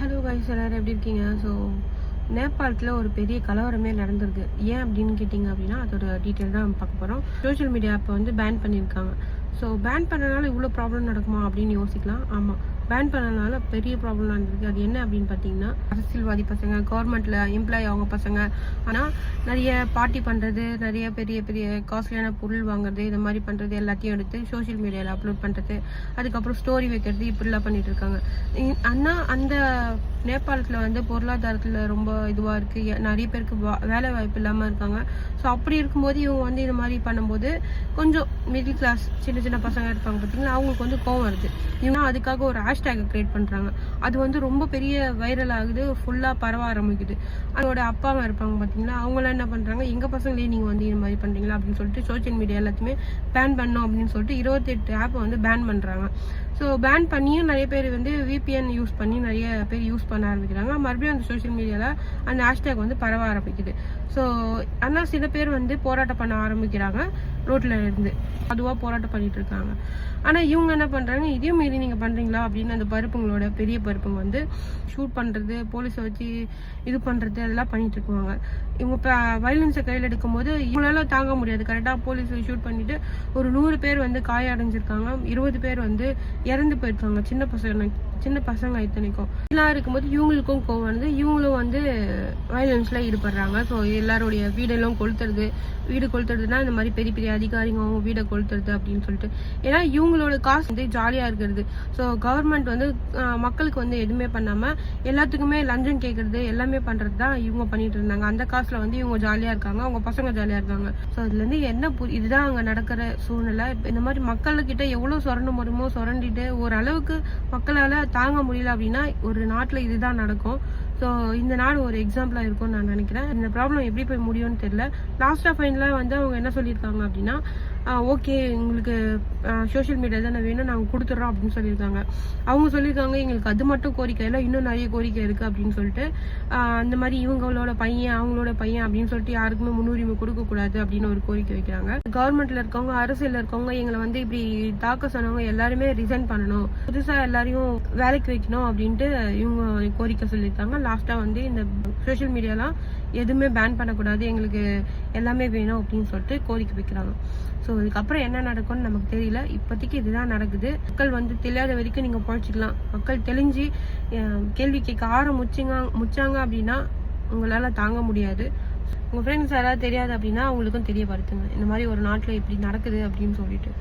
Hello guys, எல்லாரும் எப்படி இருக்கீங்க? ஸோ நேபாளத்தில் ஒரு பெரிய கலவரமே நடந்திருக்கு. ஏன் அப்படின்னு கேட்டிங்க அப்படின்னா அதோட டீட்டெயில் தான் நம்ம பார்க்க போகிறோம். சோஷியல் மீடியா ஆப்பை வந்து பேன் பண்ணியிருக்காங்க. ஸோ பேன் பண்ணனால இவ்வளோ ப்ராப்ளம் நடக்குமா அப்படின்னு யோசிக்கலாம். ஆமாம், பேன் பண்ணனால பெரிய ப்ராப்ளம் நடந்திருக்கு. அது என்ன அப்படின்னு பார்த்தீங்கன்னா, அரசியல்வாதி பசங்க, கவர்மெண்ட்டில் எம்ப்ளாயி அவங்க பசங்க, ஆனால் நிறைய பார்ட்டி பண்ணுறது, நிறைய பெரிய பெரிய காஸ்ட்லியான பொருள் வாங்குறது, இது மாதிரி பண்ணுறது எல்லாத்தையும் எடுத்து சோஷியல் மீடியாவில் அப்லோட் பண்ணுறது, அதுக்கப்புறம் ஸ்டோரி வைக்கிறது, இப்படிலாம் பண்ணிட்டு இருக்காங்க. ஆனால் அந்த நேபாளத்தில் வந்து பொருளாதாரத்தில் ரொம்ப இதுவாக இருக்குது. நிறைய பேருக்கு வேலை வாய்ப்பு இல்லாமல் இருக்காங்க. ஸோ அப்படி இருக்கும்போது இவங்க வந்து இது மாதிரி பண்ணும்போது கொஞ்சம் மிடில் கிளாஸ் சின்ன சின்ன பசங்க இருப்பாங்க பார்த்தீங்களா, அவங்களுக்கு வந்து கோவம் வருது. இவங்க அதுக்காக ஒரு ஹேஷ்டேக்கை கிரியேட் பண்ணுறாங்க. அது வந்து ரொம்ப பெரிய வைரல் ஆகுது, ஃபுல்லாக பரவ ஆரம்பிக்குது. அதோட அப்பாவும் இருப்பாங்க பார்த்தீங்களா, அவங்களாம் என்ன பண்ணுறாங்க, எங்கள் பசங்களே நீங்கள் வந்து இது மாதிரி பண்ணுறீங்களா அப்படின்னு சொல்லிட்டு சோஷியல் மீடியா எல்லாத்தையுமே பேன் பண்ணோம் அப்படின்னு சொல்லிட்டு 28 ஆப்பை வந்து பேன் பண்ணுறாங்க. ஸோ பேன் பண்ணியும் நிறைய பேர் வந்து VPN யூஸ் பண்ணி நிறைய பேர் யூஸ் பண்ண ஆரம்பிக்கிறாங்க. மறுபடியும் அந்த சோஷியல் மீடியாவில் அந்த ஹேஷ்டேக் வந்து பரவ ஆரம்பிக்குது. ஸோ ஆனால் சில பேர் வந்து போராட்டம் பண்ண ஆரம்பிக்கிறாங்க, ரோட்டில் இருந்து அதுவாக போராட்டம் பண்ணிட்டு இருக்காங்க. ஆனால் இவங்க என்ன பண்ணுறாங்க, இதையும் மீறி நீங்கள் பண்ணுறீங்களா அப்படின்னு அந்த பருப்புங்களோட பெரிய பருப்புங்க வந்து ஷூட் பண்ணுறது, போலீஸை வச்சு இது பண்ணுறது, அதெல்லாம் பண்ணிட்டு இருக்குவாங்க. இவங்க இப்போ வயலன்ஸை கையில் எடுக்கும் போது இவங்களால தாங்க முடியாது. கரெக்டாக போலீஸ் ஷூட் பண்ணிட்டு ஒரு 100 பேர் வந்து காய அடைஞ்சிருக்காங்க, 20 பேர் வந்து இறந்து போயிருக்காங்க. சின்ன பசங்க இத்தனைக்கும். இதெல்லாம் இருக்கும்போது இவங்களுக்கும் கோவம் வந்து இவங்களும் வந்து வயலன்ஸ்ல ஈடுபடுறாங்க. ஸோ எல்லாருடைய வீடெல்லாம் வீடு கொளுத்துறதுனா இந்த மாதிரி பெரிய பெரிய அதிகாரிங்க அவங்க வீடை கொளுத்துறது அப்படின்னு சொல்லிட்டு. ஏன்னா இவங்களோட காசு வந்து ஜாலியா இருக்கிறது. ஸோ கவர்மெண்ட் வந்து மக்களுக்கு வந்து எதுவுமே பண்ணாம எல்லாத்துக்குமே லஞ்சம் கேட்கறது எல்லாமே பண்றது தான் இவங்க பண்ணிட்டு இருந்தாங்க. அந்த காசுல வந்து இவங்க ஜாலியா இருக்காங்க, அவங்க பசங்க ஜாலியா இருக்காங்க. ஸோ இதுல இருந்து என்ன இதுதான் அங்க நடக்கிற சூழ்நிலை. இந்த மாதிரி மக்கள்கிட்ட எவ்வளவு சுரண்ட முடியுமோ சுரண்டிட்டு ஓரளவுக்கு மக்களால தாங்க முடியல அப்படின்னா ஒரு நாட்டுல இதுதான் நடக்கும். ஸோ இந்த நாடு ஒரு எக்ஸாம்பிளாக இருக்கும்னு நான் நினைக்கிறேன். இந்த ப்ராப்ளம் எப்படி போய் முடியும்னு தெரியல. லாஸ்ட்டாக ஃபைனலாக வந்து அவங்க என்ன சொல்லியிருக்காங்க அப்படின்னா, ஓகே உங்களுக்கு சோஷியல் மீடியா தானே வேணும், நாங்கள் கொடுத்துட்றோம் அப்படின்னு சொல்லியிருக்காங்க. அவங்க சொல்லியிருக்காங்க எங்களுக்கு அது மட்டும் கோரிக்கை இல்லை, இன்னும் நிறைய கோரிக்கை இருக்குது அப்படின்னு சொல்லிட்டு. இந்த மாதிரி இவங்களோட பையன் அவங்களோட பையன் அப்படின்னு சொல்லிட்டு யாருக்குமே முன்னுரிமை கொடுக்கக்கூடாது அப்படின்னு ஒரு கோரிக்கை வைக்கிறாங்க. கவர்மெண்ட்டில் இருக்கவங்க, அரசியலில் இருக்கவங்க எங்களை வந்து இப்படி தாக்க சொன்னவங்க எல்லாருமே ரிசைன் பண்ணணும், புதுசாக எல்லாரையும் வேலைக்கு வைக்கணும் அப்படின்ட்டு இவங்க கோரிக்கை சொல்லியிருக்காங்க. லாஸ்ட்டாக வந்து இந்த சோஷியல் மீடியாலாம் எதுவுமே பேன் பண்ணக்கூடாது, எங்களுக்கு எல்லாமே வேணும் அப்படின்னு சொல்லிட்டு கோரிக்கை வைக்கிறாங்க. ஸோ இதுக்கப்புறம் என்ன நடக்கும்னு நமக்கு தெரியல. இப்போதைக்கு இதுதான் நடக்குது. மக்கள் வந்து தெரியாத வரைக்கும் நீங்கள் பழச்சிக்கலாம். மக்கள் தெளிஞ்சு கேள்வி கேட்க முச்சாங்க அப்படின்னா உங்களால் தாங்க முடியாது. உங்கள் ஃப்ரெண்ட்ஸ் யாராவது தெரியாது அப்படின்னா அவங்களுக்கும் தெரியப்படுத்துங்க, இந்த மாதிரி ஒரு நாட்டில் இப்படி நடக்குது அப்படின்னு சொல்லிட்டு.